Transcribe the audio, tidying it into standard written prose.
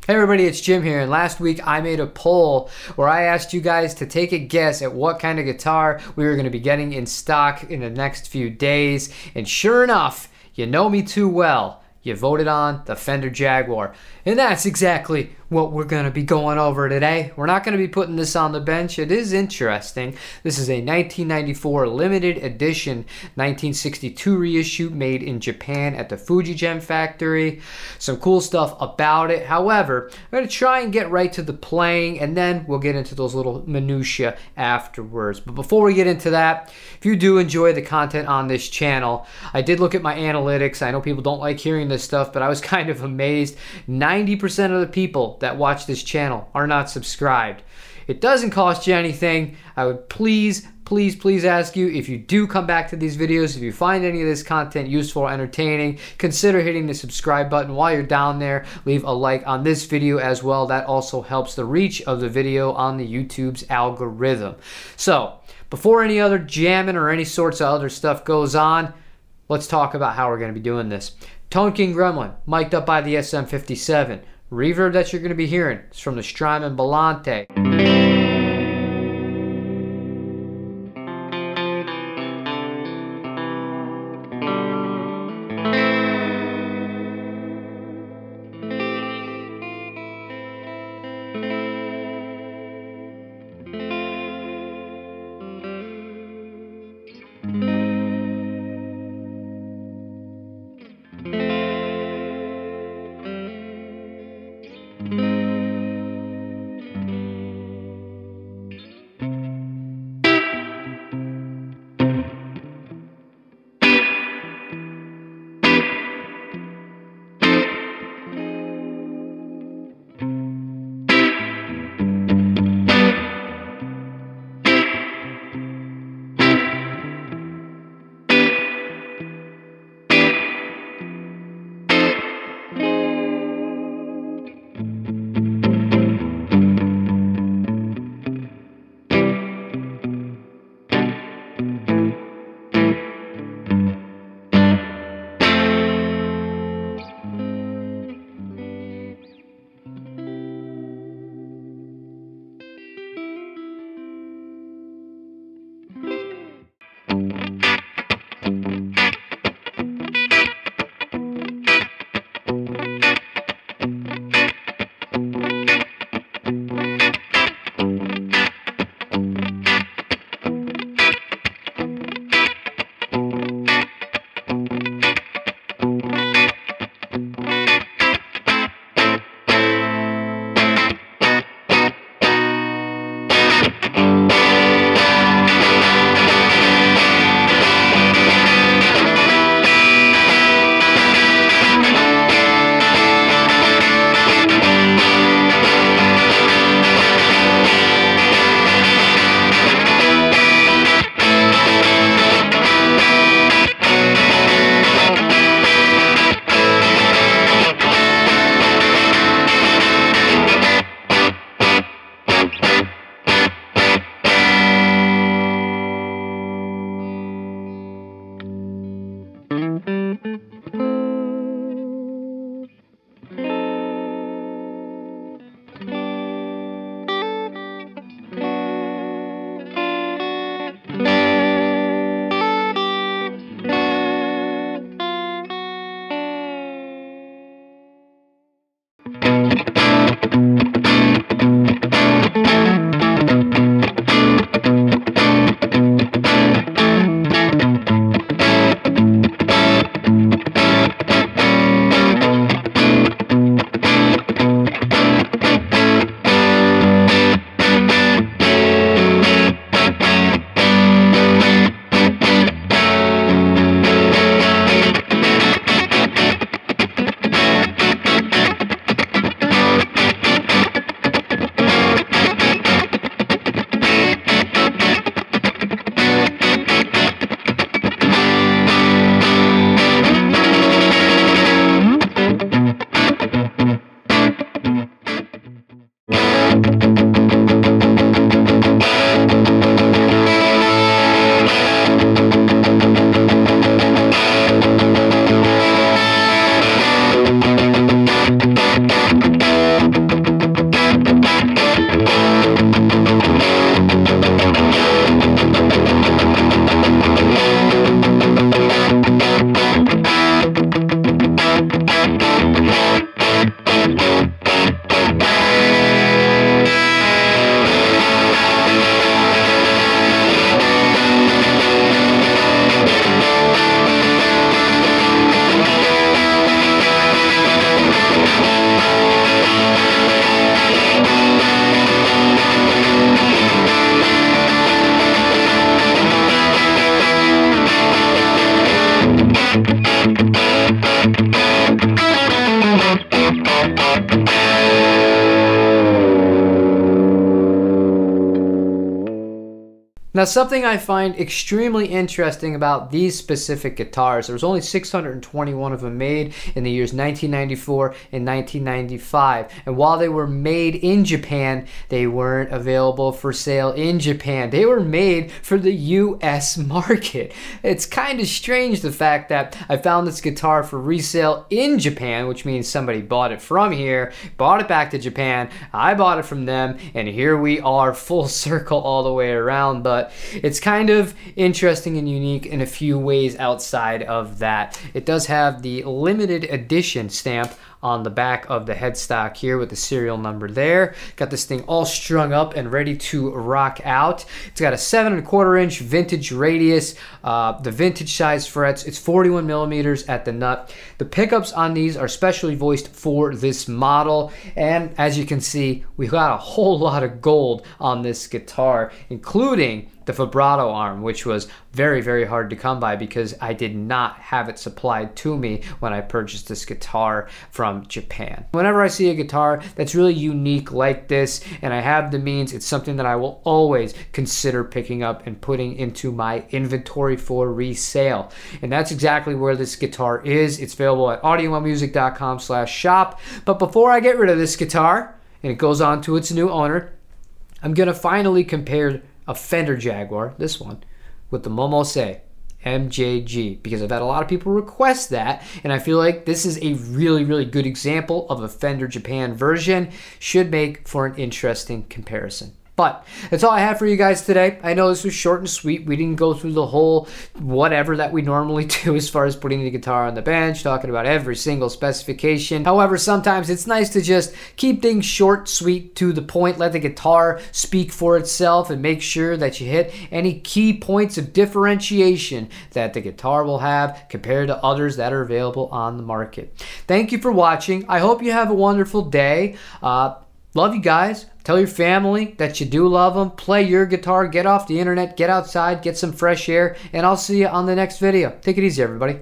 Hey everybody, it's Jim here, and last week I made a poll where I asked you guys to take a guess at what kind of guitar we were going to be getting in stock in the next few days, and sure enough, you know me too well. You voted on the Fender Jaguar. And that's exactly what we're going to be going over today. We're not going to be putting this on the bench. It is interesting. This is a 1994 limited edition 1962 reissue made in Japan at the Fujigen factory. Some cool stuff about it. However, I'm going to try and get right to the playing, and then we'll get into those little minutiae afterwards. But before we get into that, if you do enjoy the content on this channel, I did look at my analytics. I know people don't like hearing this stuff, but I was kind of amazed. 90% of the people that watch this channel are not subscribed. It doesn't cost you anything. I would please ask you, if you do come back to these videos, if you find any of this content useful or entertaining, consider hitting the subscribe button. While you're down there, leave a like on this video as well. That also helps the reach of the video on the YouTube's algorithm. So before any other jamming or any sorts of other stuff goes on, let's talk about how we're going to be doing this. Tone King Gremlin, mic'd up by the SM57. Reverb that you're going to be hearing is from the Strymon Bellante. Now, something I find extremely interesting about these specific guitars, there was only 621 of them made in the years 1994 and 1995. And while they were made in Japan, they weren't available for sale in Japan. They were made for the US market. It's kind of strange, the fact that I found this guitar for resale in Japan, which means somebody bought it from here, bought it back to Japan, I bought it from them, and here we are, full circle all the way around. But it's kind of interesting and unique in a few ways outside of that. It does have the limited edition stamp on the back of the headstock here with the serial number there. Got this thing all strung up and ready to rock out. It's got a 7¼ inch vintage radius, the vintage size frets. It's 41 millimeters at the nut. The pickups on these are specially voiced for this model, and as you can see, we've got a whole lot of gold on this guitar, including the vibrato arm, which was very, very hard to come by because I did not have it supplied to me when I purchased this guitar from Japan. Whenever I see a guitar that's really unique like this and I have the means, it's something that I will always consider picking up and putting into my inventory for resale. And that's exactly where this guitar is. It's available at audiomomusic.com/shop. But before I get rid of this guitar and it goes on to its new owner, I'm gonna finally compare a Fender Jaguar, this one, with the Momose MJG, because I've had a lot of people request that, and I feel like this is a really, really good example of a Fender Japan version. Should make for an interesting comparison. But that's all I have for you guys today. I know this was short and sweet. We didn't go through the whole whatever that we normally do as far as putting the guitar on the bench, talking about every single specification. However, sometimes it's nice to just keep things short, sweet, to the point, let the guitar speak for itself, and make sure that you hit any key points of differentiation that the guitar will have compared to others that are available on the market. Thank you for watching. I hope you have a wonderful day. Love you guys. Tell your family that you do love them. Play your guitar. Get off the internet. Get outside. Get some fresh air. And I'll see you on the next video. Take it easy, everybody.